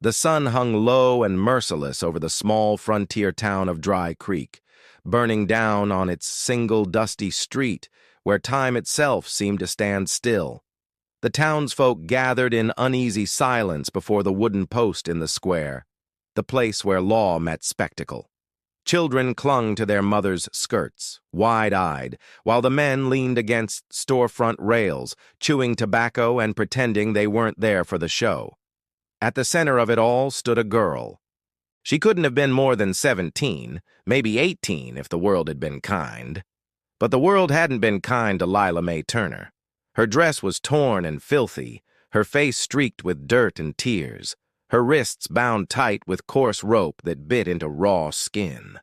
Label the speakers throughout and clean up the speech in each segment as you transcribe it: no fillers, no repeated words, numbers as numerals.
Speaker 1: The sun hung low and merciless over the small frontier town of Dry Creek, burning down on its single dusty street where time itself seemed to stand still. The townsfolk gathered in uneasy silence before the wooden post in the square, the place where law met spectacle. Children clung to their mothers' skirts, wide-eyed, while the men leaned against storefront rails, chewing tobacco and pretending they weren't there for the show. At the center of it all stood a girl. She couldn't have been more than 17, maybe 18 if the world had been kind. But the world hadn't been kind to Lila Mae Turner. Her dress was torn and filthy, her face streaked with dirt and tears, her wrists bound tight with coarse rope that bit into raw skin.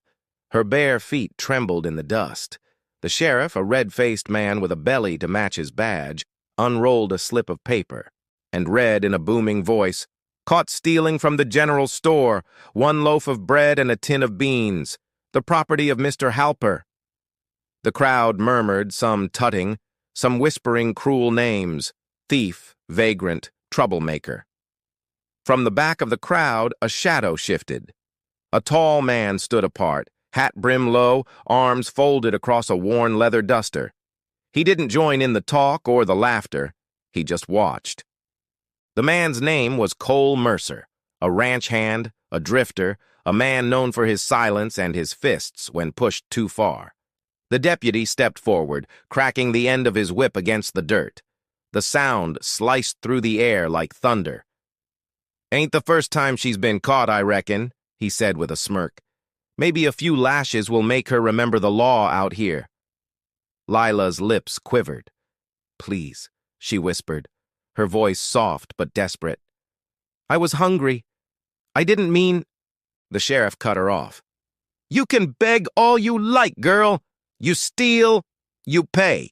Speaker 1: Her bare feet trembled in the dust. The sheriff, a red-faced man with a belly to match his badge, unrolled a slip of paper and read in a booming voice, "Caught stealing from the general store, 1 loaf of bread and a tin of beans, the property of Mr. Halper." The crowd murmured, some tutting, some whispering cruel names: thief, vagrant, troublemaker. From the back of the crowd, a shadow shifted. A tall man stood apart, hat brim low, arms folded across a worn leather duster. He didn't join in the talk or the laughter. He just watched. The man's name was Cole Mercer, a ranch hand, a drifter, a man known for his silence and his fists when pushed too far. The deputy stepped forward, cracking the end of his whip against the dirt. The sound sliced through the air like thunder. "Ain't the first time she's been caught, I reckon," he said with a smirk. "Maybe a few lashes will make her remember the law out here." Lila's lips quivered. "Please," she whispered, her voice soft but desperate. "I was hungry. I didn't mean—" The sheriff cut her off. "You can beg all you like, girl. You steal, you pay."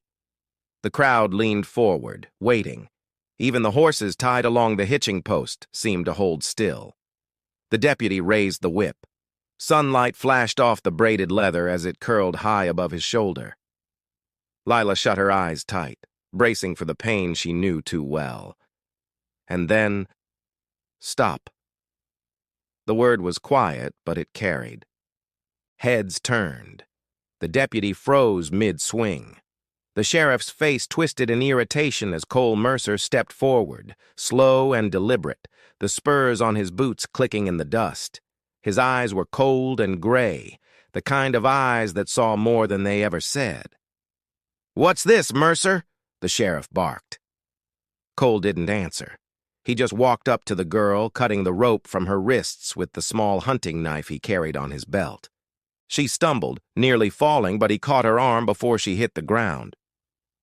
Speaker 1: The crowd leaned forward, waiting. Even the horses tied along the hitching post seemed to hold still. The deputy raised the whip. Sunlight flashed off the braided leather as it curled high above his shoulder. Lila shut her eyes tight, bracing for the pain she knew too well. And then, "Stop." The word was quiet, but it carried. Heads turned. The deputy froze mid-swing. The sheriff's face twisted in irritation as Cole Mercer stepped forward, slow and deliberate, the spurs on his boots clicking in the dust. His eyes were cold and gray, the kind of eyes that saw more than they ever said. "What's this, Mercer?" the sheriff barked. Cole didn't answer. He just walked up to the girl, cutting the rope from her wrists with the small hunting knife he carried on his belt. She stumbled, nearly falling, but he caught her arm before she hit the ground.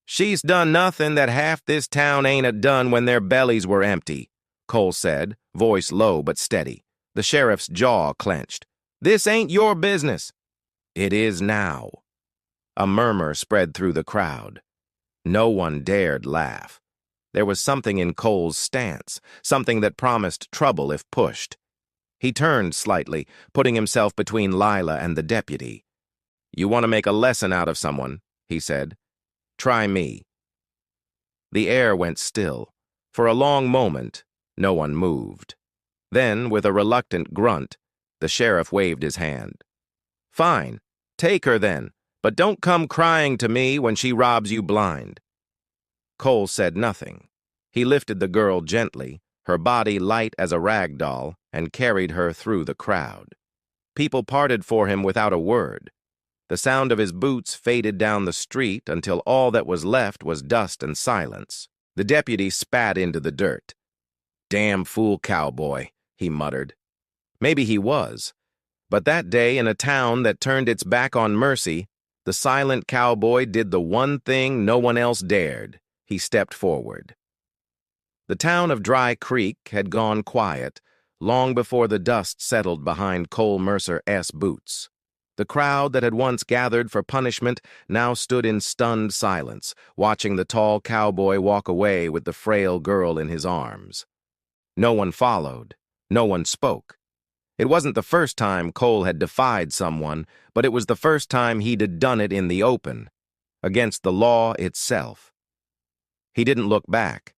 Speaker 1: "She's done nothing that half this town ain't a-done when their bellies were empty," Cole said, voice low but steady. The sheriff's jaw clenched. "This ain't your business." "It is now." A murmur spread through the crowd. No one dared laugh. There was something in Cole's stance, something that promised trouble if pushed. He turned slightly, putting himself between Lila and the deputy. "You want to make a lesson out of someone," he said. "Try me." The air went still. For a long moment, no one moved. Then, with a reluctant grunt, the sheriff waved his hand. "Fine, take her then, but don't come crying to me when she robs you blind." Cole said nothing. He lifted the girl gently, her body light as a rag doll, and carried her through the crowd. People parted for him without a word. The sound of his boots faded down the street until all that was left was dust and silence. The deputy spat into the dirt. "Damn fool cowboy," he muttered. Maybe he was. But that day in a town that turned its back on mercy, the silent cowboy did the one thing no one else dared. He stepped forward. The town of Dry Creek had gone quiet long before the dust settled behind Cole Mercer's boots. The crowd that had once gathered for punishment now stood in stunned silence, watching the tall cowboy walk away with the frail girl in his arms. No one followed. No one spoke. It wasn't the first time Cole had defied someone, but it was the first time he'd done it in the open, against the law itself. He didn't look back.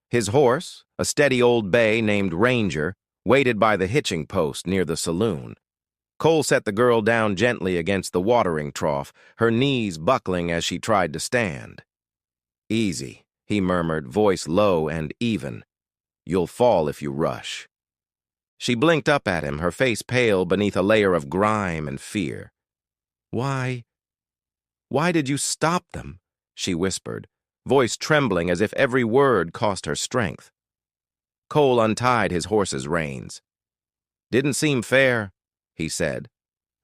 Speaker 1: His horse, a steady old bay named Ranger, waited by the hitching post near the saloon. Cole set the girl down gently against the watering trough, her knees buckling as she tried to stand. "Easy," he murmured, voice low and even. "You'll fall if you rush." She blinked up at him, her face pale beneath a layer of grime and fear. Why did you stop them?" she whispered, voice trembling as if every word cost her strength. Cole untied his horse's reins. "Didn't seem fair," he said.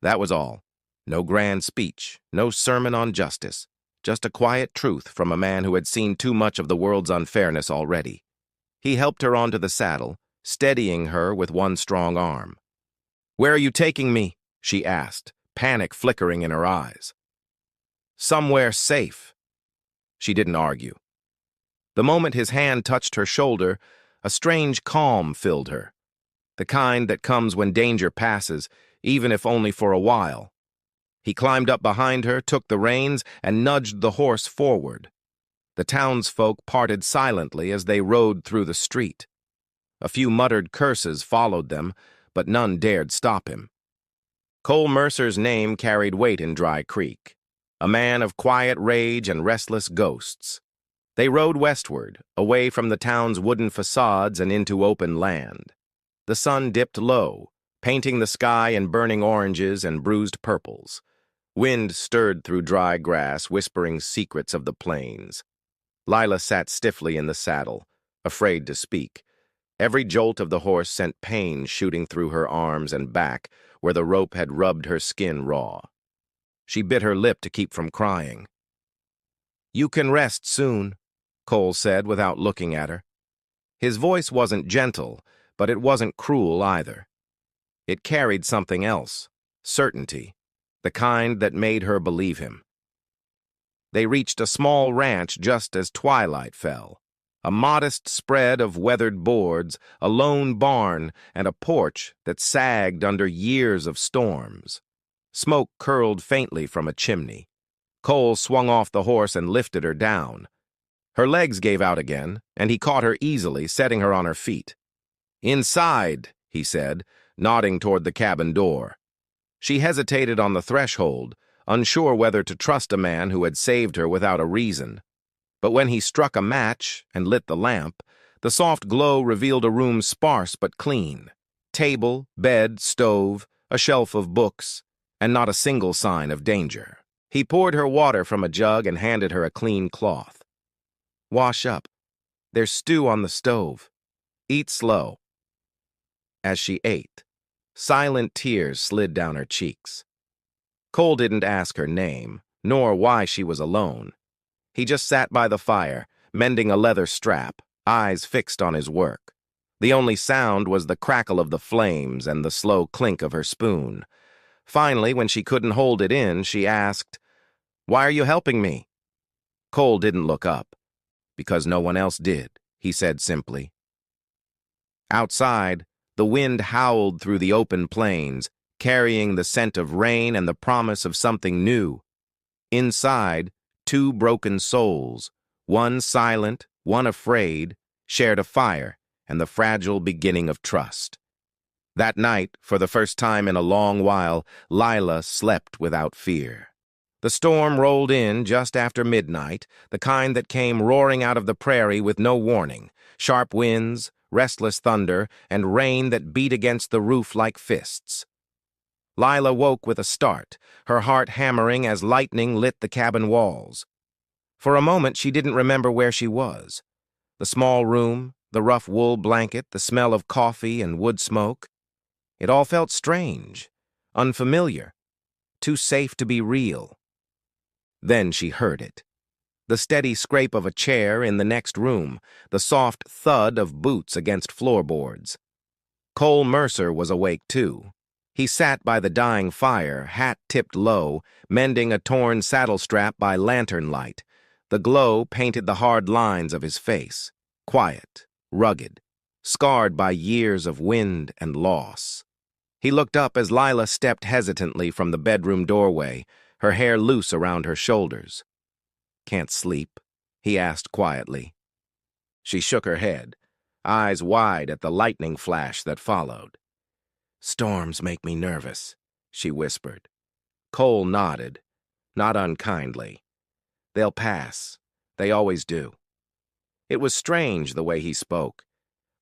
Speaker 1: That was all. No grand speech, no sermon on justice, just a quiet truth from a man who had seen too much of the world's unfairness already. He helped her onto the saddle, steadying her with one strong arm. "Where are you taking me?" she asked, panic flickering in her eyes. "Somewhere safe." She didn't argue. The moment his hand touched her shoulder, a strange calm filled her, the kind that comes when danger passes, even if only for a while. He climbed up behind her, took the reins, and nudged the horse forward. The townsfolk parted silently as they rode through the street. A few muttered curses followed them, but none dared stop him. Cole Mercer's name carried weight in Dry Creek, a man of quiet rage and restless ghosts. They rode westward, away from the town's wooden facades and into open land. The sun dipped low, painting the sky in burning oranges and bruised purples. Wind stirred through dry grass, whispering secrets of the plains. Lila sat stiffly in the saddle, afraid to speak. Every jolt of the horse sent pain shooting through her arms and back, where the rope had rubbed her skin raw. She bit her lip to keep from crying. "You can rest soon," Cole said without looking at her. His voice wasn't gentle, but it wasn't cruel either. It carried something else, certainty, the kind that made her believe him. They reached a small ranch just as twilight fell. A modest spread of weathered boards, a lone barn, and a porch that sagged under years of storms. Smoke curled faintly from a chimney. Cole swung off the horse and lifted her down. Her legs gave out again, and he caught her easily, setting her on her feet. "Inside," he said, nodding toward the cabin door. She hesitated on the threshold, unsure whether to trust a man who had saved her without a reason. But when he struck a match and lit the lamp, the soft glow revealed a room sparse but clean. Table, bed, stove, a shelf of books, and not a single sign of danger. He poured her water from a jug and handed her a clean cloth. "Wash up. There's stew on the stove. Eat slow." As she ate, silent tears slid down her cheeks. Cole didn't ask her name, nor why she was alone. He just sat by the fire, mending a leather strap, eyes fixed on his work. The only sound was the crackle of the flames and the slow clink of her spoon. Finally, when she couldn't hold it in, she asked, "Why are you helping me?" Cole didn't look up. "Because no one else did," he said simply. Outside, the wind howled through the open plains, carrying the scent of rain and the promise of something new. Inside, two broken souls, one silent, one afraid, shared a fire and the fragile beginning of trust. That night, for the first time in a long while, Lila slept without fear. The storm rolled in just after midnight, the kind that came roaring out of the prairie with no warning, sharp winds, restless thunder, and rain that beat against the roof like fists. Lila woke with a start, her heart hammering as lightning lit the cabin walls. For a moment, she didn't remember where she was. The small room, the rough wool blanket, the smell of coffee and wood smoke. It all felt strange, unfamiliar, too safe to be real. Then she heard it. The steady scrape of a chair in the next room, the soft thud of boots against floorboards. Cole Mercer was awake too. He sat by the dying fire, hat tipped low, mending a torn saddle strap by lantern light. The glow painted the hard lines of his face, quiet, rugged, scarred by years of wind and loss. He looked up as Lila stepped hesitantly from the bedroom doorway, her hair loose around her shoulders. "Can't sleep?" he asked quietly. She shook her head. eyes wide at the lightning flash that followed. "Storms make me nervous," she whispered. Cole nodded, not unkindly. "They'll pass. They always do." It was strange the way he spoke,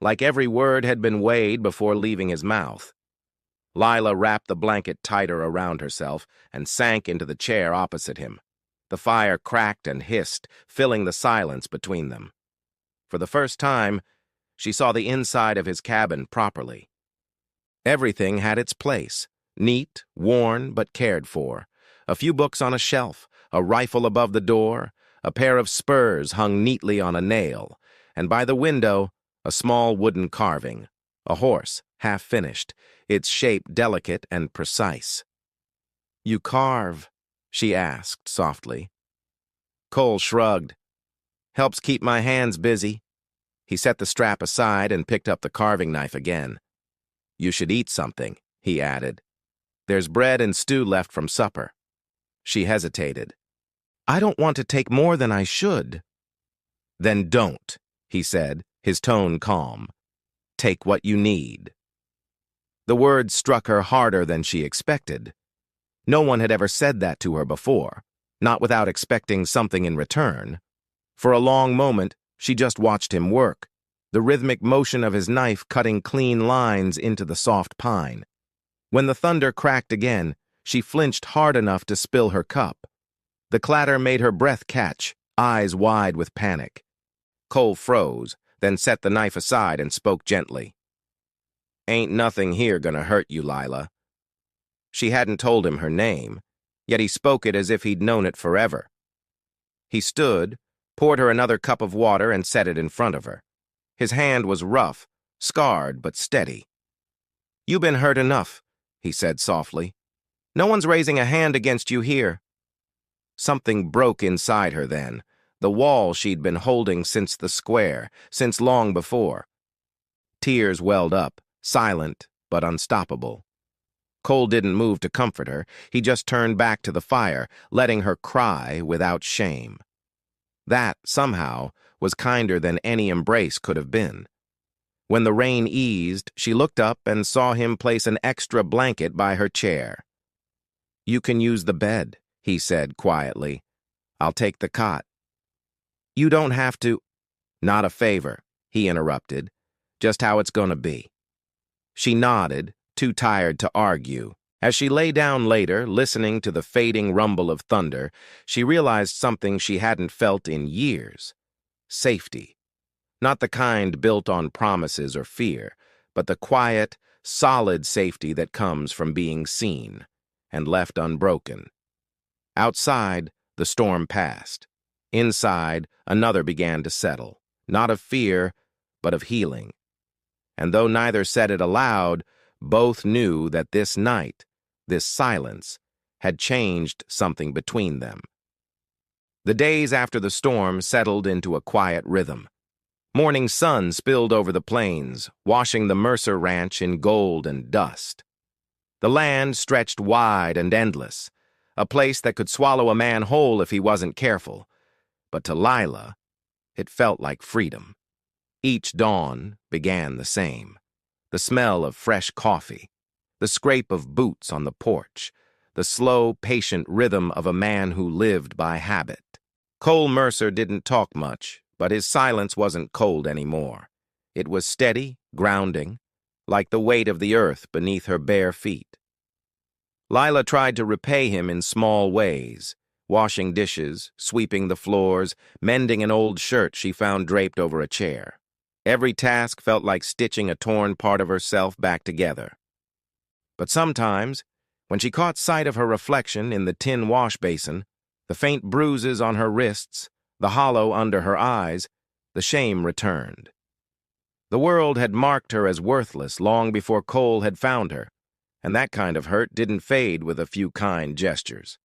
Speaker 1: like every word had been weighed before leaving his mouth. Lila wrapped the blanket tighter around herself and sank into the chair opposite him. The fire cracked and hissed, filling the silence between them. For the first time, she saw the inside of his cabin properly. Everything had its place, neat, worn, but cared for. A few books on a shelf, a rifle above the door, a pair of spurs hung neatly on a nail, and by the window, a small wooden carving, a horse, half-finished, its shape delicate and precise. "You carve?" she asked softly. Cole shrugged. "Helps keep my hands busy." He set the strap aside and picked up the carving knife again. "You should eat something," he added. "There's bread and stew left from supper." She hesitated. "I don't want to take more than I should." "Then don't," he said, his tone calm. "Take what you need." The words struck her harder than she expected. No one had ever said that to her before, not without expecting something in return. For a long moment, she just watched him work, the rhythmic motion of his knife cutting clean lines into the soft pine. When the thunder cracked again, she flinched hard enough to spill her cup. The clatter made her breath catch, eyes wide with panic. Cole froze, then set the knife aside and spoke gently. "Ain't nothing here gonna hurt you, Lila." She hadn't told him her name, yet he spoke it as if he'd known it forever. He stood, poured her another cup of water and set it in front of her. His hand was rough, scarred but steady. "You been hurt enough," he said softly. "No one's raising a hand against you here." Something broke inside her then, the wall she'd been holding since the square, since long before. Tears welled up, silent but unstoppable. Cole didn't move to comfort her. He just turned back to the fire, letting her cry without shame. That, somehow, was kinder than any embrace could have been. When the rain eased, she looked up and saw him place an extra blanket by her chair. "You can use the bed," he said quietly. "I'll take the cot." "You don't have to—" "Not a favor," he interrupted. "Just how it's gonna be." She nodded, too tired to argue. As she lay down later, listening to the fading rumble of thunder, she realized something she hadn't felt in years. Safety. Not the kind built on promises or fear, but the quiet, solid safety that comes from being seen and left unbroken. Outside, the storm passed. Inside, another began to settle, not of fear, but of healing. And though neither said it aloud, both knew that this night, this silence, had changed something between them. The days after the storm settled into a quiet rhythm. Morning sun spilled over the plains, washing the Mercer ranch in gold and dust. The land stretched wide and endless, a place that could swallow a man whole if he wasn't careful. But to Lila, it felt like freedom. Each dawn began the same. The smell of fresh coffee, the scrape of boots on the porch, the slow, patient rhythm of a man who lived by habit. Cole Mercer didn't talk much, but his silence wasn't cold anymore. It was steady, grounding, like the weight of the earth beneath her bare feet. Lila tried to repay him in small ways, washing dishes, sweeping the floors, mending an old shirt she found draped over a chair. Every task felt like stitching a torn part of herself back together. But sometimes, when she caught sight of her reflection in the tin wash basin, the faint bruises on her wrists, the hollow under her eyes, the shame returned. The world had marked her as worthless long before Cole had found her, and that kind of hurt didn't fade with a few kind gestures.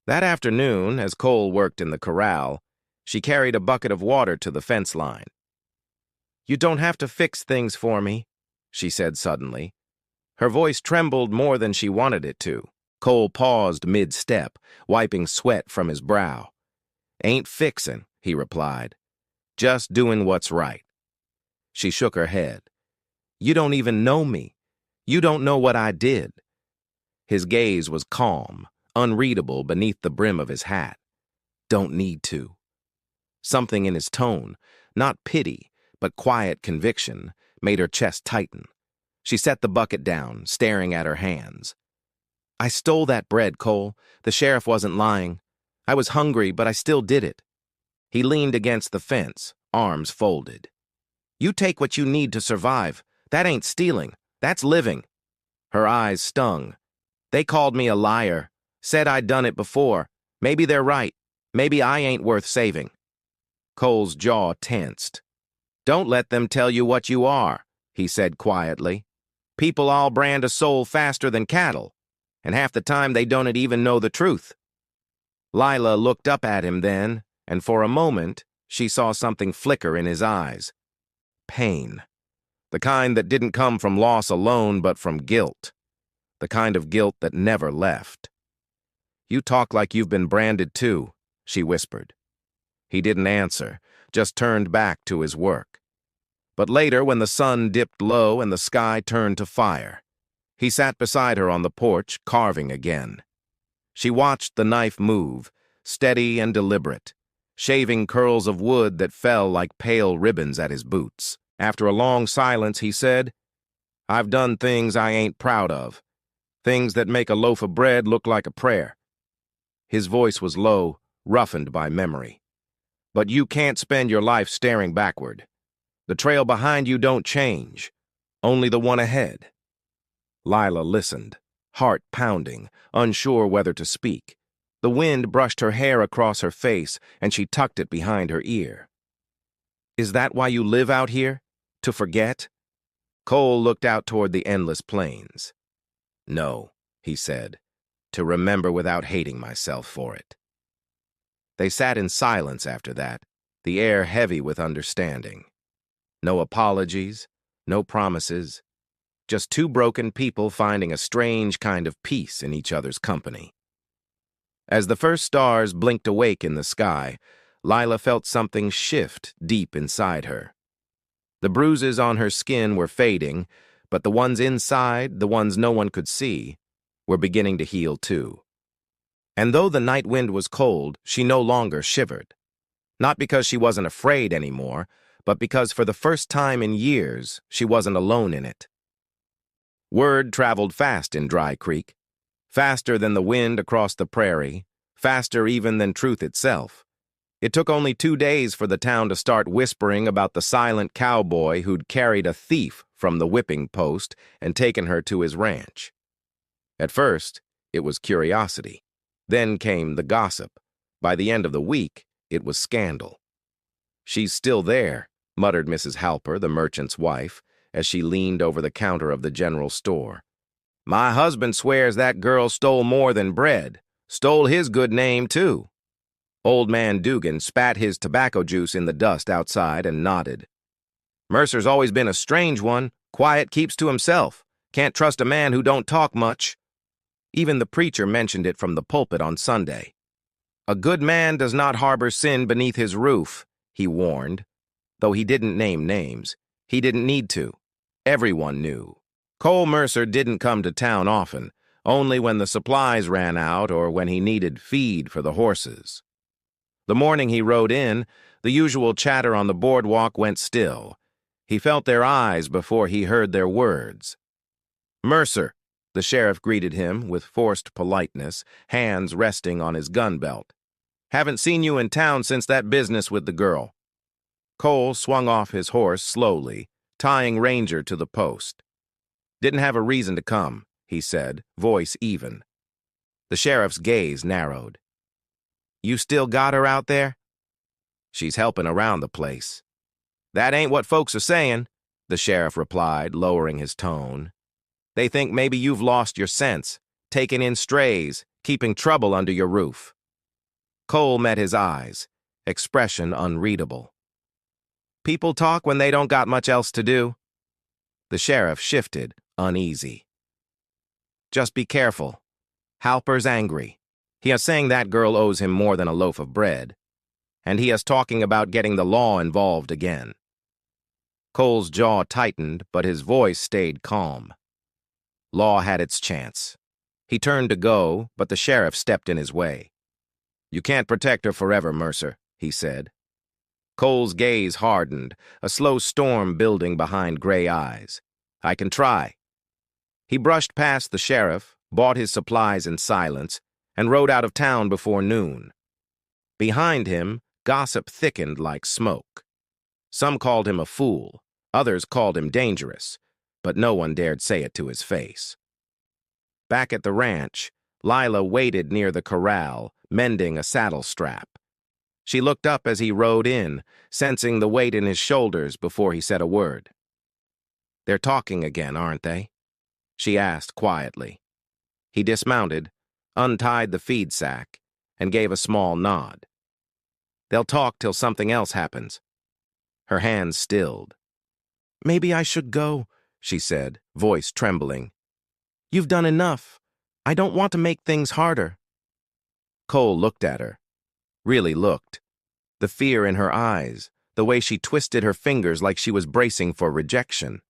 Speaker 1: That afternoon, as Cole worked in the corral, she carried a bucket of water to the fence line. "You don't have to fix things for me," she said suddenly. Her voice trembled more than she wanted it to. Cole paused mid-step, wiping sweat from his brow. "Ain't fixin'," he replied. "Just doing what's right." She shook her head. You don't even know me. You don't know what I did. His gaze was calm, unreadable beneath the brim of his hat. Don't need to. Something in his tone, not pity, but quiet conviction, made her chest tighten. She set the bucket down, staring at her hands. I stole that bread, Cole. The sheriff wasn't lying. I was hungry, but I still did it. He leaned against the fence, arms folded. You take what you need to survive. That ain't stealing. That's living. Her eyes stung. They called me a liar, said I'd done it before. Maybe they're right. Maybe I ain't worth saving. Cole's jaw tensed. Don't let them tell you what you are, he said quietly. People all brand a soul faster than cattle, and half the time they don't even know the truth. Lila looked up at him then, and for a moment, she saw something flicker in his eyes. Pain. The kind that didn't come from loss alone, but from guilt. The kind of guilt that never left. You talk like you've been branded too, she whispered. He didn't answer, just turned back to his work. But later, when the sun dipped low and the sky turned to fire, he sat beside her on the porch, carving again. She watched the knife move, steady and deliberate, shaving curls of wood that fell like pale ribbons at his boots. After a long silence, he said, I've done things I ain't proud of, things that make a loaf of bread look like a prayer. His voice was low, roughened by memory. But you can't spend your life staring backward. The trail behind you don't change, only the one ahead. Lila listened, heart pounding, unsure whether to speak. The wind brushed her hair across her face, and she tucked it behind her ear. Is that why you live out here? To forget? Cole looked out toward the endless plains. No, he said, to remember without hating myself for it. They sat in silence after that, the air heavy with understanding. No apologies, no promises, just two broken people finding a strange kind of peace in each other's company. As the first stars blinked awake in the sky, Lila felt something shift deep inside her. The bruises on her skin were fading, but the ones inside, the ones no one could see, were beginning to heal too. And though the night wind was cold, she no longer shivered. Not because she wasn't afraid anymore, but because for the first time in years, she wasn't alone in it. Word traveled fast in Dry Creek, faster than the wind across the prairie, faster even than truth itself. It took only 2 days for the town to start whispering about the silent cowboy who'd carried a thief from the whipping post and taken her to his ranch. At first, it was curiosity. Then came the gossip. By the end of the week, it was scandal. She's still there, muttered Mrs. Halper, the merchant's wife, as she leaned over the counter of the general store. My husband swears that girl stole more than bread, stole his good name, too. Old man Dugan spat his tobacco juice in the dust outside and nodded. Mercer's always been a strange one, quiet, keeps to himself. Can't trust a man who don't talk much. Even the preacher mentioned it from the pulpit on Sunday. A good man does not harbor sin beneath his roof, he warned. Though he didn't name names. He didn't need to. Everyone knew. Cole Mercer didn't come to town often, only when the supplies ran out or when he needed feed for the horses. The morning he rode in, the usual chatter on the boardwalk went still. He felt their eyes before he heard their words. Mercer, the sheriff greeted him with forced politeness, hands resting on his gun belt. Haven't seen you in town since that business with the girl. Cole swung off his horse slowly, tying Ranger to the post. Didn't have a reason to come, he said, voice even. The sheriff's gaze narrowed. You still got her out there? She's helping around the place. That ain't what folks are saying, the sheriff replied, lowering his tone. They think maybe you've lost your sense, taking in strays, keeping trouble under your roof. Cole met his eyes, expression unreadable. People talk when they don't got much else to do. The sheriff shifted, uneasy. Just be careful. Halper's angry. He is saying that girl owes him more than a loaf of bread. And he is talking about getting the law involved again. Cole's jaw tightened, but his voice stayed calm. Law had its chance. He turned to go, but the sheriff stepped in his way. "You can't protect her forever, Mercer," he said. Cole's gaze hardened, a slow storm building behind gray eyes. "I can try." He brushed past the sheriff, bought his supplies in silence, and rode out of town before noon. Behind him, gossip thickened like smoke. Some called him a fool, others called him dangerous, but no one dared say it to his face. Back at the ranch, Lila waited near the corral, mending a saddle strap. She looked up as he rode in, sensing the weight in his shoulders before he said a word. "They're talking again, aren't they?" she asked quietly. He dismounted, untied the feed sack, and gave a small nod. "They'll talk till something else happens." Her hands stilled. "Maybe I should go," she said, voice trembling. "You've done enough. I don't want to make things harder." Cole looked at her. Really looked. The fear in her eyes, the way she twisted her fingers like she was bracing for rejection.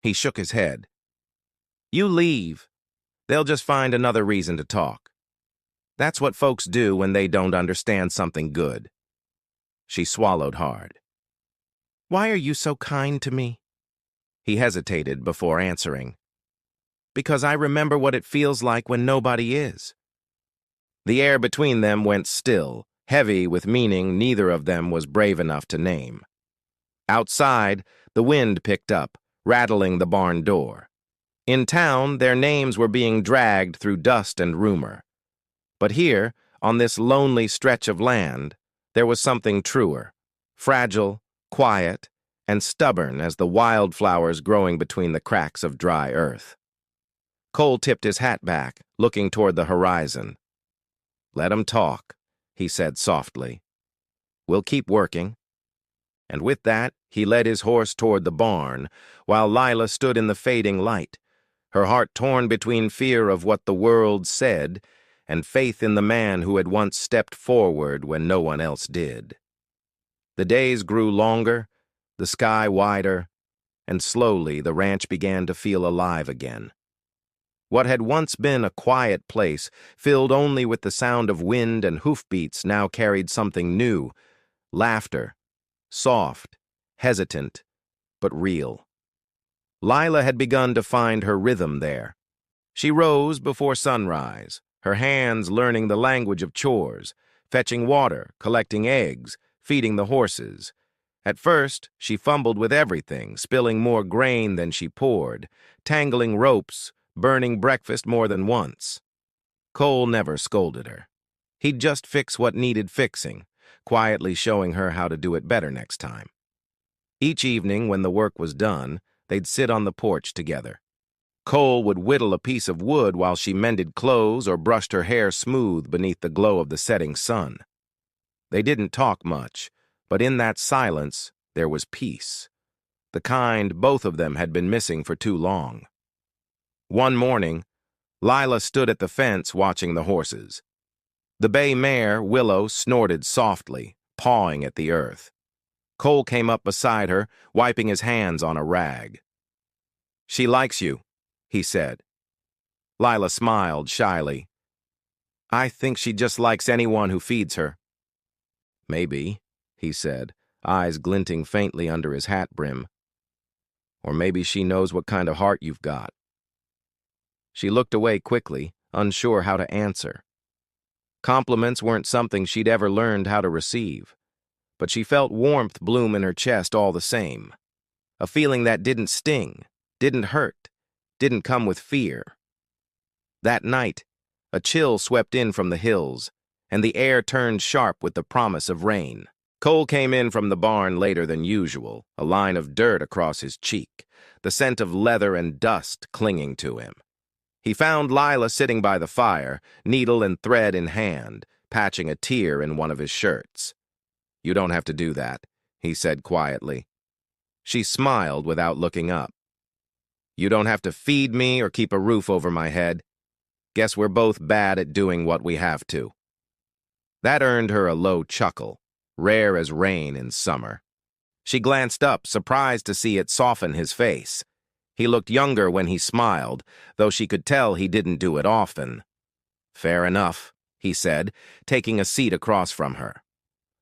Speaker 1: He shook his head. "You leave. They'll just find another reason to talk. That's what folks do when they don't understand something good." She swallowed hard. "Why are you so kind to me?" He hesitated before answering. "Because I remember what it feels like when nobody is." The air between them went still, heavy with meaning neither of them was brave enough to name. Outside, the wind picked up, rattling the barn door. In town, their names were being dragged through dust and rumor. But here, on this lonely stretch of land, there was something truer, fragile, quiet, and stubborn as the wildflowers growing between the cracks of dry earth. Cole tipped his hat back, looking toward the horizon. "Let 'em talk," he said softly. "We'll keep working." And with that, he led his horse toward the barn, while Lila stood in the fading light, her heart torn between fear of what the world said and faith in the man who had once stepped forward when no one else did. The days grew longer, the sky wider, and slowly the ranch began to feel alive again. What had once been a quiet place, filled only with the sound of wind and hoofbeats, now carried something new, laughter, soft, hesitant, but real. Lila had begun to find her rhythm there. She rose before sunrise, her hands learning the language of chores, fetching water, collecting eggs, feeding the horses. At first, she fumbled with everything, spilling more grain than she poured, tangling ropes, burning breakfast more than once. Cole never scolded her. He'd just fix what needed fixing, quietly showing her how to do it better next time. Each evening, when the work was done, they'd sit on the porch together. Cole would whittle a piece of wood while she mended clothes or brushed her hair smooth beneath the glow of the setting sun. They didn't talk much, but in that silence there was peace, the kind both of them had been missing for too long. One morning, Lila stood at the fence watching the horses. The bay mare, Willow, snorted softly, pawing at the earth. Cole came up beside her, wiping his hands on a rag. "She likes you," he said. Lila smiled shyly. "I think she just likes anyone who feeds her." "Maybe," he said, eyes glinting faintly under his hat brim. "Or maybe she knows what kind of heart you've got." She looked away quickly, unsure how to answer. Compliments weren't something she'd ever learned how to receive, but she felt warmth bloom in her chest all the same. A feeling that didn't sting, didn't hurt, didn't come with fear. That night, a chill swept in from the hills, and the air turned sharp with the promise of rain. Cole came in from the barn later than usual, a line of dirt across his cheek, the scent of leather and dust clinging to him. He found Lila sitting by the fire, needle and thread in hand, patching a tear in one of his shirts. "You don't have to do that," he said quietly. She smiled without looking up. "You don't have to feed me or keep a roof over my head. Guess we're both bad at doing what we have to." That earned her a low chuckle, rare as rain in summer. She glanced up, surprised to see it soften his face. He looked younger when he smiled, though she could tell he didn't do it often. "Fair enough," he said, taking a seat across from her.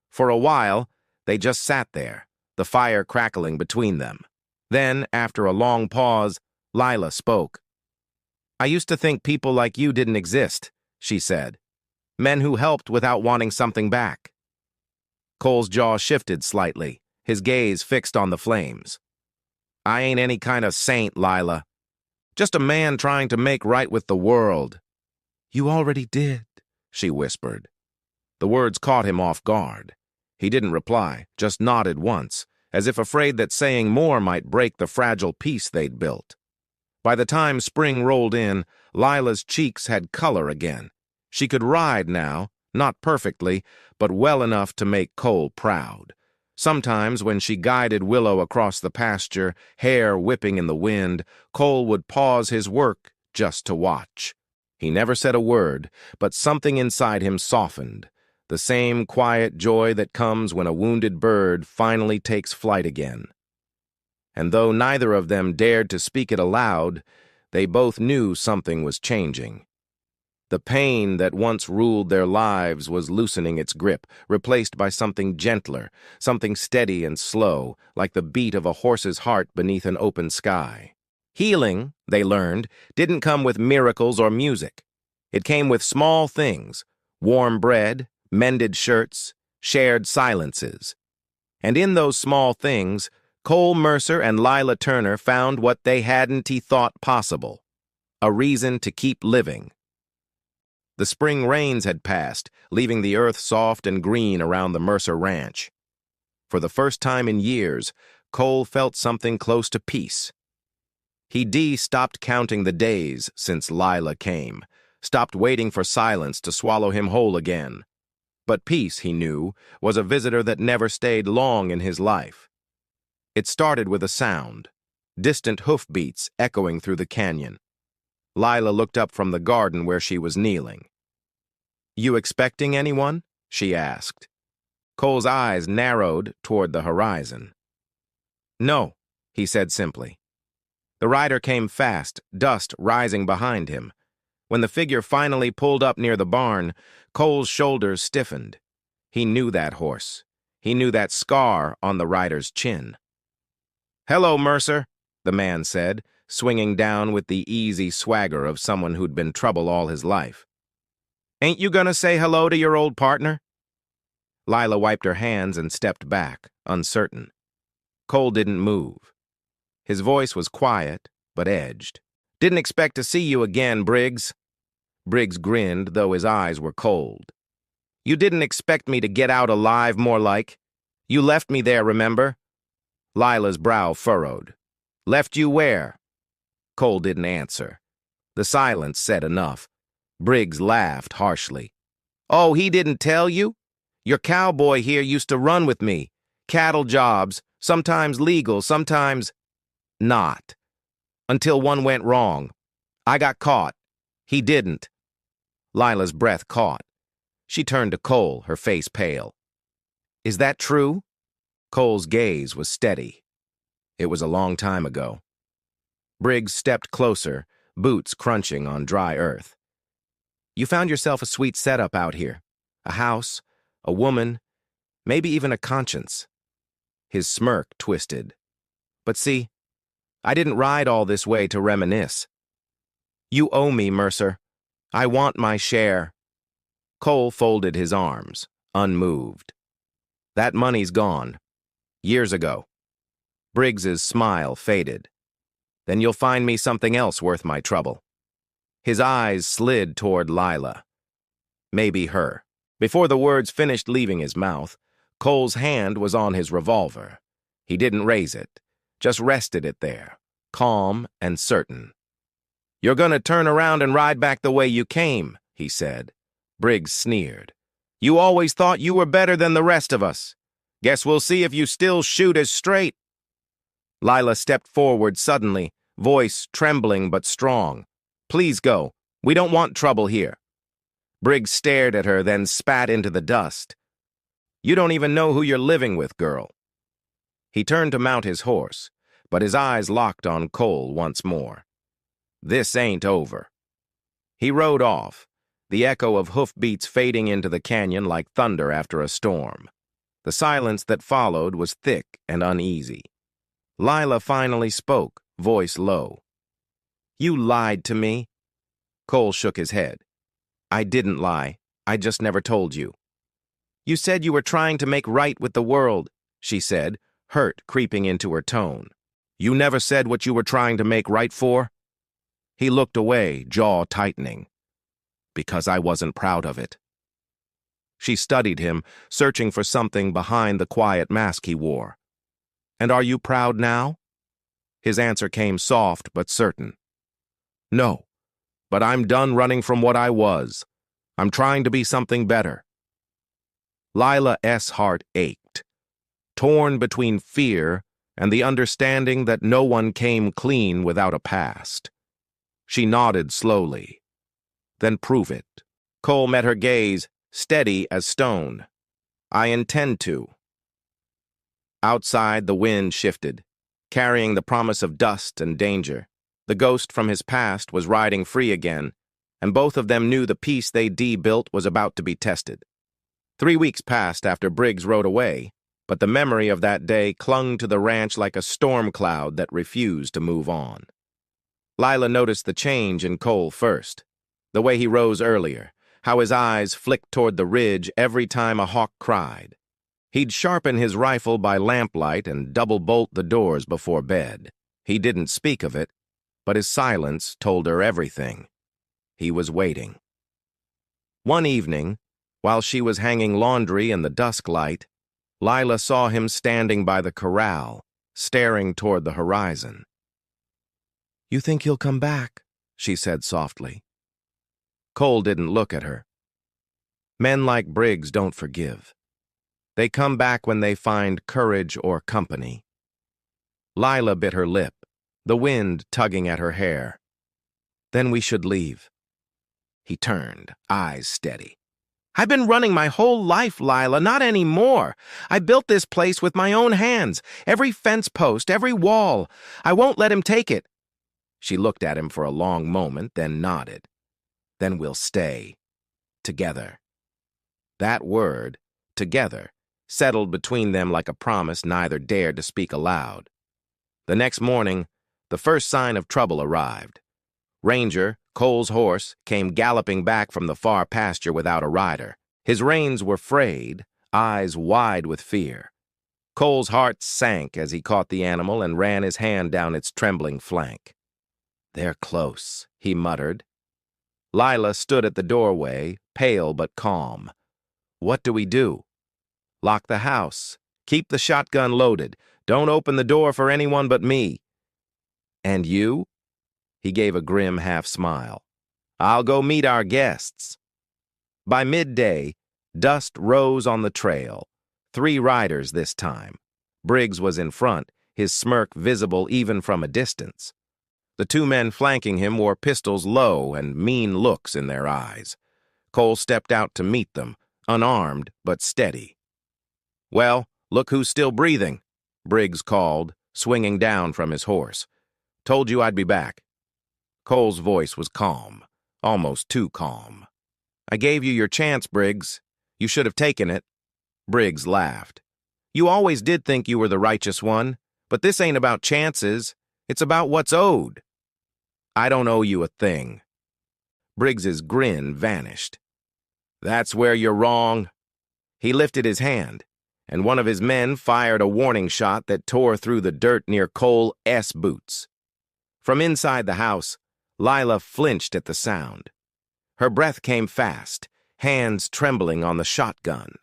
Speaker 1: For a while, they just sat there, the fire crackling between them. Then, after a long pause, Lila spoke. "I used to think people like you didn't exist," she said. "Men who helped without wanting something back." Cole's jaw shifted slightly, his gaze fixed on the flames. "I ain't any kind of saint, Lila. Just a man trying to make right with the world." "You already did," she whispered. The words caught him off guard. He didn't reply, just nodded once, as if afraid that saying more might break the fragile peace they'd built. By the time spring rolled in, Lila's cheeks had color again. She could ride now, not perfectly, but well enough to make Cole proud. Sometimes when she guided Willow across the pasture, hair whipping in the wind, Cole would pause his work just to watch. He never said a word, but something inside him softened, the same quiet joy that comes when a wounded bird finally takes flight again. And though neither of them dared to speak it aloud, they both knew something was changing. The pain that once ruled their lives was loosening its grip, replaced by something gentler, something steady and slow, like the beat of a horse's heart beneath an open sky. Healing, they learned, didn't come with miracles or music. It came with small things: warm bread, mended shirts, shared silences. And in those small things, Cole Mercer and Lila Turner found what they hadn't thought possible: a reason to keep living. The spring rains had passed, leaving the earth soft and green around the Mercer ranch. For the first time in years, Cole felt something close to peace. He stopped counting the days since Lila came, stopped waiting for silence to swallow him whole again. But peace, he knew, was a visitor that never stayed long in his life. It started with a sound, distant hoofbeats echoing through the canyon. Lila looked up from the garden where she was kneeling. "You expecting anyone?" she asked. Cole's eyes narrowed toward the horizon. "No," he said simply. The rider came fast, dust rising behind him. When the figure finally pulled up near the barn, Cole's shoulders stiffened. He knew that horse. He knew that scar on the rider's chin. "Hello, Mercer," the man said, swinging down with the easy swagger of someone who'd been trouble all his life. "Ain't you gonna say hello to your old partner?" Lila wiped her hands and stepped back, uncertain. Cole didn't move. His voice was quiet, but edged. "Didn't expect to see you again, Briggs." Briggs grinned, though his eyes were cold. "You didn't expect me to get out alive, more like. You left me there, remember?" Lila's brow furrowed. "Left you where?" Cole didn't answer. The silence said enough. Briggs laughed harshly. "Oh, he didn't tell you? Your cowboy here used to run with me. Cattle jobs, sometimes legal, sometimes not. Until one went wrong. I got caught. He didn't." Lila's breath caught. She turned to Cole, her face pale. "Is that true?" Cole's gaze was steady. It was a long time ago. Briggs stepped closer, boots crunching on dry earth. "You found yourself a sweet setup out here. A house, a woman, maybe even a conscience." His smirk twisted. "But see, I didn't ride all this way to reminisce. You owe me, Mercer. I want my share." Cole folded his arms, unmoved. "That money's gone. Years ago." Briggs's smile faded. "Then you'll find me something else worth my trouble." His eyes slid toward Lila. Maybe her. Before the words finished leaving his mouth, Cole's hand was on his revolver. He didn't raise it, just rested it there, calm and certain. "You're gonna turn around and ride back the way you came," he said. Briggs sneered. "You always thought you were better than the rest of us. Guess we'll see if you still shoot as straight." Lila stepped forward suddenly, voice trembling but strong. "Please go. We don't want trouble here." Briggs stared at her, then spat into the dust. "You don't even know who you're living with, girl." He turned to mount his horse, but his eyes locked on Cole once more. This ain't over. He rode off, the echo of hoofbeats fading into the canyon like thunder after a storm. The silence that followed was thick and uneasy. Lila finally spoke, voice low. "You lied to me." Cole shook his head. "I didn't lie. I just never told you." "You said you were trying to make right with the world," she said, hurt creeping into her tone. "You never said what you were trying to make right for?" He looked away, jaw tightening. "Because I wasn't proud of it." She studied him, searching for something behind the quiet mask he wore. "And are you proud now?" His answer came soft but certain. "No, but I'm done running from what I was. I'm trying to be something better." Lila's heart ached, torn between fear and the understanding that no one came clean without a past. She nodded slowly. "Then prove it." Cole met her gaze, steady as stone. "I intend to." Outside, the wind shifted, carrying the promise of dust and danger. The ghost from his past was riding free again, and both of them knew the peace they'd built was about to be tested. 3 weeks passed after Briggs rode away, but the memory of that day clung to the ranch like a storm cloud that refused to move on. Lila noticed the change in Cole first, the way he rose earlier, how his eyes flicked toward the ridge every time a hawk cried. He'd sharpen his rifle by lamplight and double-bolt the doors before bed. He didn't speak of it, but his silence told her everything. He was waiting. One evening, while she was hanging laundry in the dusk light, Lila saw him standing by the corral, staring toward the horizon. "You think he'll come back?" she said softly. Cole didn't look at her. Men like Briggs don't forgive. They come back when they find courage or company. Lila bit her lip, the wind tugging at her hair. "Then we should leave." He turned, eyes steady. "I've been running my whole life, Lila, not anymore. I built this place with my own hands, every fence post, every wall. I won't let him take it." She looked at him for a long moment, then nodded. "Then we'll stay. Together." That word, together, settled between them like a promise neither dared to speak aloud. The next morning, the first sign of trouble arrived. Ranger, Cole's horse, came galloping back from the far pasture without a rider. His reins were frayed, eyes wide with fear. Cole's heart sank as he caught the animal and ran his hand down its trembling flank. "They're close," he muttered. Lila stood at the doorway, pale but calm. "What do we do?" "Lock the house. Keep the shotgun loaded. Don't open the door for anyone but me." "And you?" He gave a grim half-smile. "I'll go meet our guests." By midday, dust rose on the trail. 3 riders this time. Briggs was in front, his smirk visible even from a distance. The 2 men flanking him wore pistols low and mean looks in their eyes. Cole stepped out to meet them, unarmed but steady. "Well, look who's still breathing," Briggs called, swinging down from his horse. "Told you I'd be back." Cole's voice was calm, almost too calm. "I gave you your chance, Briggs. You should have taken it." Briggs laughed. "You always did think you were the righteous one, but this ain't about chances. It's about what's owed." "I don't owe you a thing." Briggs's grin vanished. "That's where you're wrong." He lifted his hand, and one of his men fired a warning shot that tore through the dirt near Cole's boots. From inside the house, Lila flinched at the sound. Her breath came fast, hands trembling on the shotgun.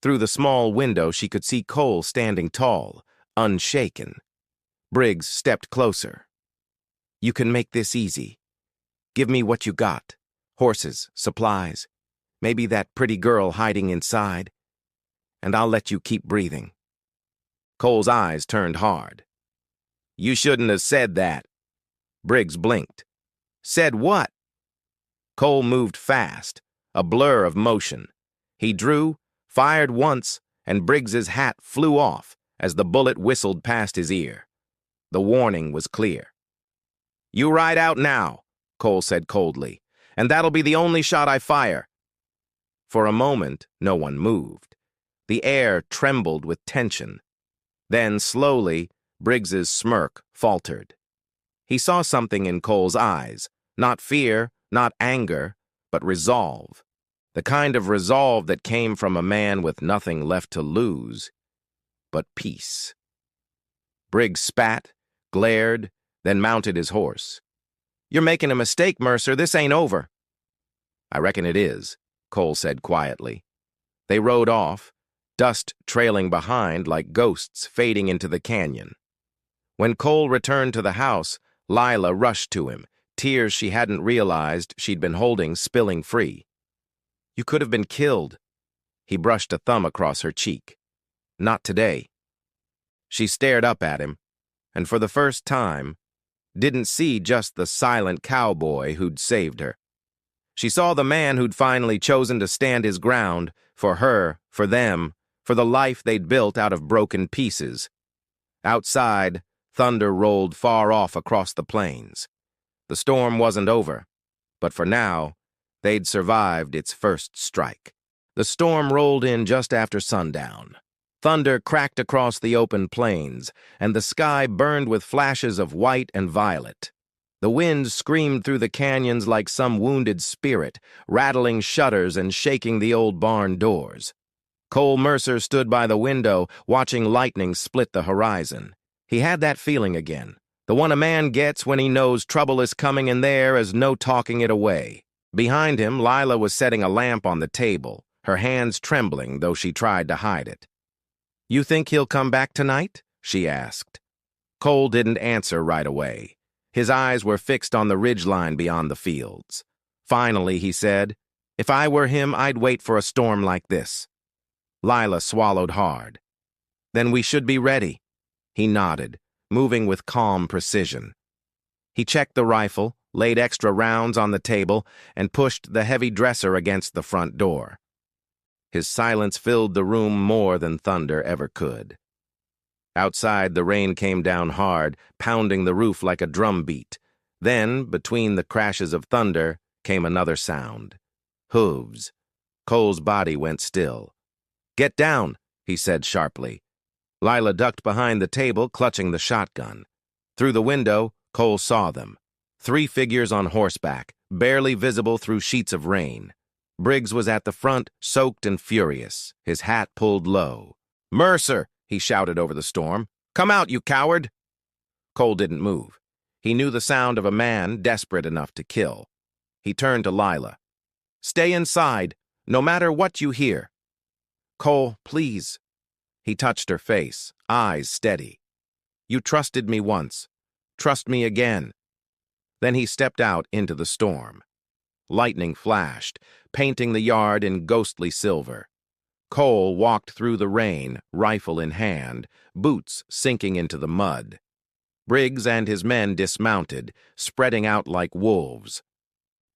Speaker 1: Through the small window, she could see Cole standing tall, unshaken. Briggs stepped closer. "You can make this easy. Give me what you got. Horses, supplies, maybe that pretty girl hiding inside. And I'll let you keep breathing." Cole's eyes turned hard. "You shouldn't have said that." Briggs blinked. "Said what?" Cole moved fast, a blur of motion. He drew, fired once, and Briggs's hat flew off, as the bullet whistled past his ear. The warning was clear. "You ride out now," Cole said coldly, "and that'll be the only shot I fire." For a moment, no one moved. The air trembled with tension. Then, slowly, Briggs's smirk faltered. He saw something in Cole's eyes, not fear, not anger, but resolve. The kind of resolve that came from a man with nothing left to lose, but peace. Briggs spat, glared, then mounted his horse. "You're making a mistake, Mercer. This ain't over." "I reckon it is," Cole said quietly. They rode off, dust trailing behind like ghosts fading into the canyon. When Cole returned to the house, Lila rushed to him, tears she hadn't realized she'd been holding spilling free. "You could have been killed." He brushed a thumb across her cheek. "Not today." She stared up at him, and for the first time, didn't see just the silent cowboy who'd saved her. She saw the man who'd finally chosen to stand his ground, for her, for them, for the life they'd built out of broken pieces. Outside, thunder rolled far off across the plains. The storm wasn't over, but for now, they'd survived its first strike. The storm rolled in just after sundown. Thunder cracked across the open plains, and the sky burned with flashes of white and violet. The wind screamed through the canyons like some wounded spirit, rattling shutters and shaking the old barn doors. Cole Mercer stood by the window, watching lightning split the horizon. He had that feeling again, the one a man gets when he knows trouble is coming and there is no talking it away. Behind him, Lila was setting a lamp on the table, her hands trembling though she tried to hide it. "You think he'll come back tonight?" she asked. Cole didn't answer right away. His eyes were fixed on the ridgeline beyond the fields. Finally, he said, "If I were him, I'd wait for a storm like this." Lila swallowed hard. "Then we should be ready." He nodded, moving with calm precision. He checked the rifle, laid extra rounds on the table, and pushed the heavy dresser against the front door. His silence filled the room more than thunder ever could. Outside, the rain came down hard, pounding the roof like a drum beat. Then, between the crashes of thunder, came another sound. Hooves. Cole's body went still. "Get down," he said sharply. Lila ducked behind the table, clutching the shotgun. Through the window, Cole saw them. 3 figures on horseback, barely visible through sheets of rain. Briggs was at the front, soaked and furious, his hat pulled low. "Mercer!" he shouted over the storm. "Come out, you coward!" Cole didn't move. He knew the sound of a man desperate enough to kill. He turned to Lila. "Stay inside, no matter what you hear." "Cole, please." He touched her face, eyes steady. "You trusted me once. Trust me again." Then he stepped out into the storm. Lightning flashed, painting the yard in ghostly silver. Cole walked through the rain, rifle in hand, boots sinking into the mud. Briggs and his men dismounted, spreading out like wolves.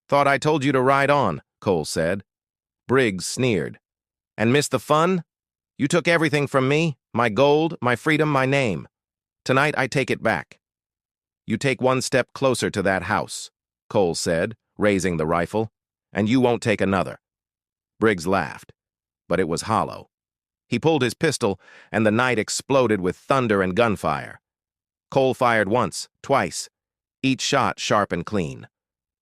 Speaker 1: "Thought I told you to ride on," Cole said. Briggs sneered. "And miss the fun? You took everything from me, my gold, my freedom, my name. Tonight I take it back." "You take one step closer to that house," Cole said, raising the rifle, "and you won't take another." Briggs laughed, but it was hollow. He pulled his pistol, and the night exploded with thunder and gunfire. Cole fired once, twice, each shot sharp and clean.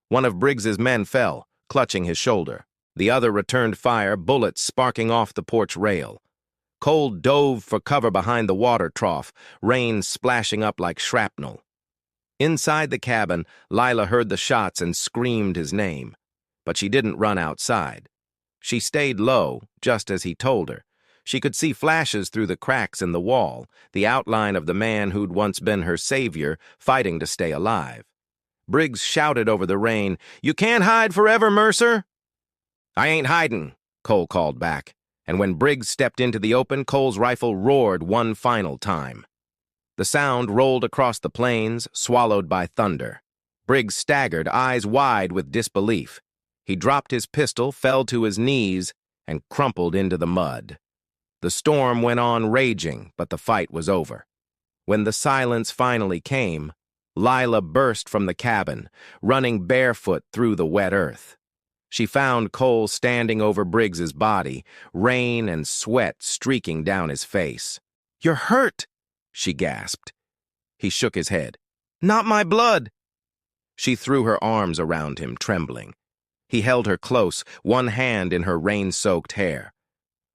Speaker 1: One of Briggs's men fell, clutching his shoulder. The other returned fire, bullets sparking off the porch rail. Cole dove for cover behind the water trough, rain splashing up like shrapnel. Inside the cabin, Lila heard the shots and screamed his name. But she didn't run outside. She stayed low, just as he told her. She could see flashes through the cracks in the wall, the outline of the man who'd once been her savior, fighting to stay alive. Briggs shouted over the rain, "You can't hide forever, Mercer!" "I ain't hiding," Cole called back, and when Briggs stepped into the open, Cole's rifle roared one final time. The sound rolled across the plains, swallowed by thunder. Briggs staggered, eyes wide with disbelief. He dropped his pistol, fell to his knees, and crumpled into the mud. The storm went on raging, but the fight was over. When the silence finally came, Lila burst from the cabin, running barefoot through the wet earth. She found Cole standing over Briggs's body, rain and sweat streaking down his face. "You're hurt," she gasped. He shook his head. "Not my blood." She threw her arms around him, trembling. He held her close, one hand in her rain-soaked hair.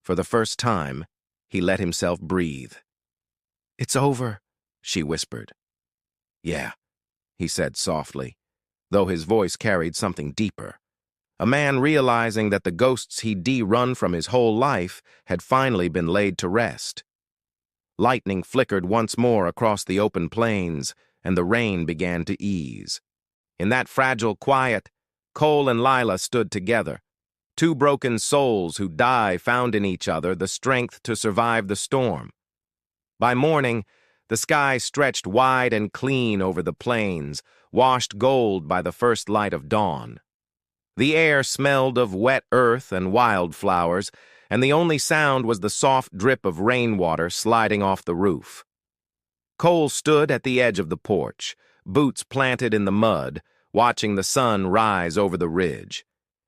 Speaker 1: For the first time, he let himself breathe. "It's over," she whispered. "Yeah," he said softly, though his voice carried something deeper. A man realizing that the ghosts he'd run from his whole life had finally been laid to rest. Lightning flickered once more across the open plains, and the rain began to ease. In that fragile quiet, Cole and Lila stood together. Two broken souls who found in each other the strength to survive the storm. By morning, the sky stretched wide and clean over the plains, washed gold by the first light of dawn. The air smelled of wet earth and wildflowers, and the only sound was the soft drip of rainwater sliding off the roof. Cole stood at the edge of the porch, boots planted in the mud, watching the sun rise over the ridge.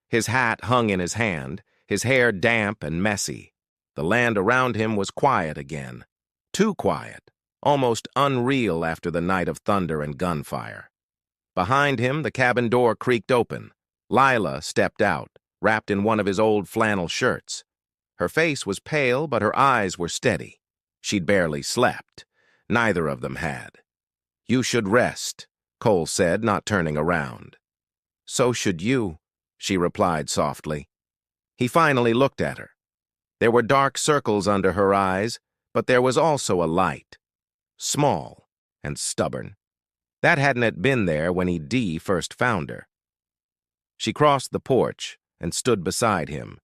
Speaker 1: His hat hung in his hand, his hair damp and messy. The land around him was quiet again. Too quiet, almost unreal after the night of thunder and gunfire. Behind him, the cabin door creaked open. Lila stepped out, wrapped in one of his old flannel shirts. Her face was pale, but her eyes were steady. She'd barely slept. Neither of them had. "You should rest," Cole said, not turning around. "So should you," she replied softly. He finally looked at her. There were dark circles under her eyes, but there was also a light. Small and stubborn. That hadn't been there when he first found her. She crossed the porch and stood beside him.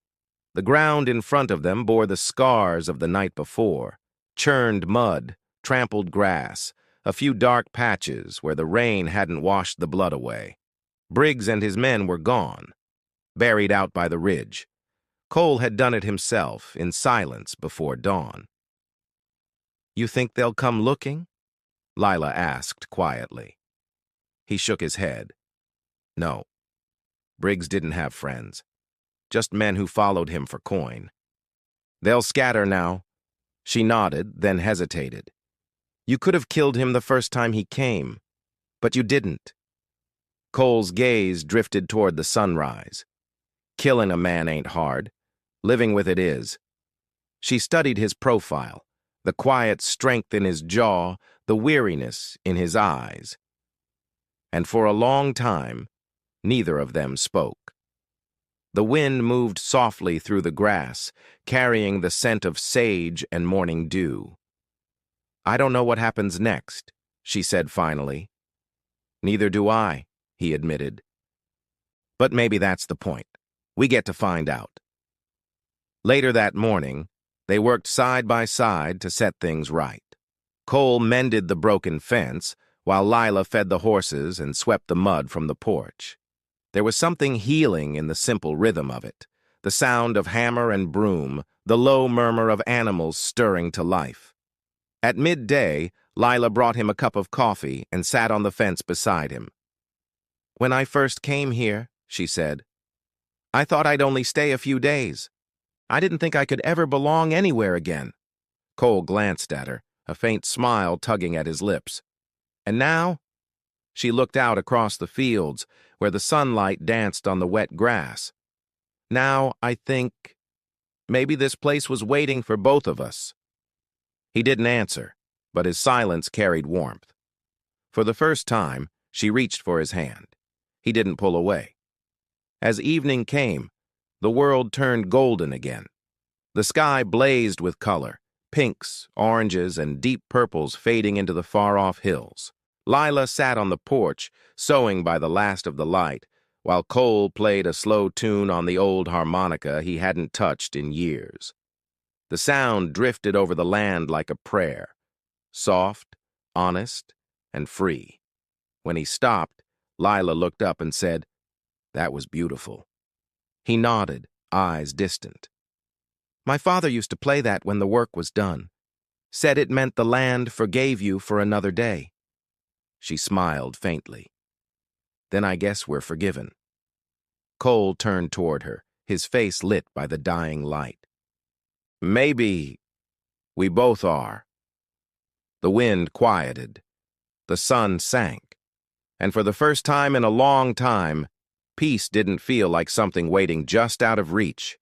Speaker 1: The ground in front of them bore the scars of the night before. Churned mud, trampled grass, a few dark patches where the rain hadn't washed the blood away. Briggs and his men were gone, buried out by the ridge. Cole had done it himself, in silence before dawn. "You think they'll come looking?" Lila asked quietly. He shook his head. No. Briggs didn't have friends. Just men who followed him for coin. "They'll scatter now." She nodded, then hesitated. "You could have killed him the first time he came, but you didn't." Cole's gaze drifted toward the sunrise. "Killing a man ain't hard. Living with it is." She studied his profile, the quiet strength in his jaw, the weariness in his eyes. And for a long time, neither of them spoke. The wind moved softly through the grass, carrying the scent of sage and morning dew. "I don't know what happens next," she said finally. "Neither do I," he admitted. "But maybe that's the point. We get to find out." Later that morning, they worked side by side to set things right. Cole mended the broken fence, while Lila fed the horses and swept the mud from the porch. There was something healing in the simple rhythm of it, the sound of hammer and broom, the low murmur of animals stirring to life. At midday, Lila brought him a cup of coffee and sat on the fence beside him. "When I first came here," she said, "I thought I'd only stay a few days. I didn't think I could ever belong anywhere again." Cole glanced at her, a faint smile tugging at his lips. "And now?" She looked out across the fields, where the sunlight danced on the wet grass. "Now I think maybe this place was waiting for both of us." He didn't answer, but his silence carried warmth. For the first time, she reached for his hand. He didn't pull away. As evening came, the world turned golden again. The sky blazed with color, pinks, oranges, and deep purples fading into the far-off hills. Lila sat on the porch, sewing by the last of the light, while Cole played a slow tune on the old harmonica he hadn't touched in years. The sound drifted over the land like a prayer, soft, honest, and free. When he stopped, Lila looked up and said, "That was beautiful." He nodded, eyes distant. My father used to play that when the work was done. Said it meant the land forgave you for another day. She smiled faintly. Then I guess we're forgiven. Cole turned toward her, his face lit by the dying light. Maybe we both are. The wind quieted. The sun sank. And for the first time in a long time, peace didn't feel like something waiting just out of reach.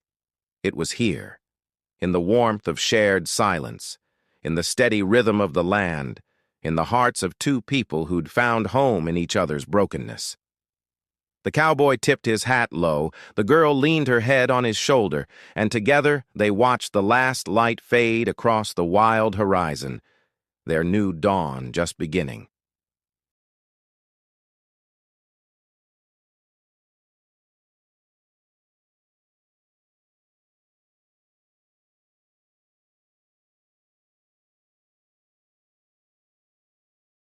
Speaker 1: It was here, in the warmth of shared silence, in the steady rhythm of the land, in the hearts of two people who'd found home in each other's brokenness. The cowboy tipped his hat low, the girl leaned her head on his shoulder, and together they watched the last light fade across the wild horizon, their new dawn just beginning.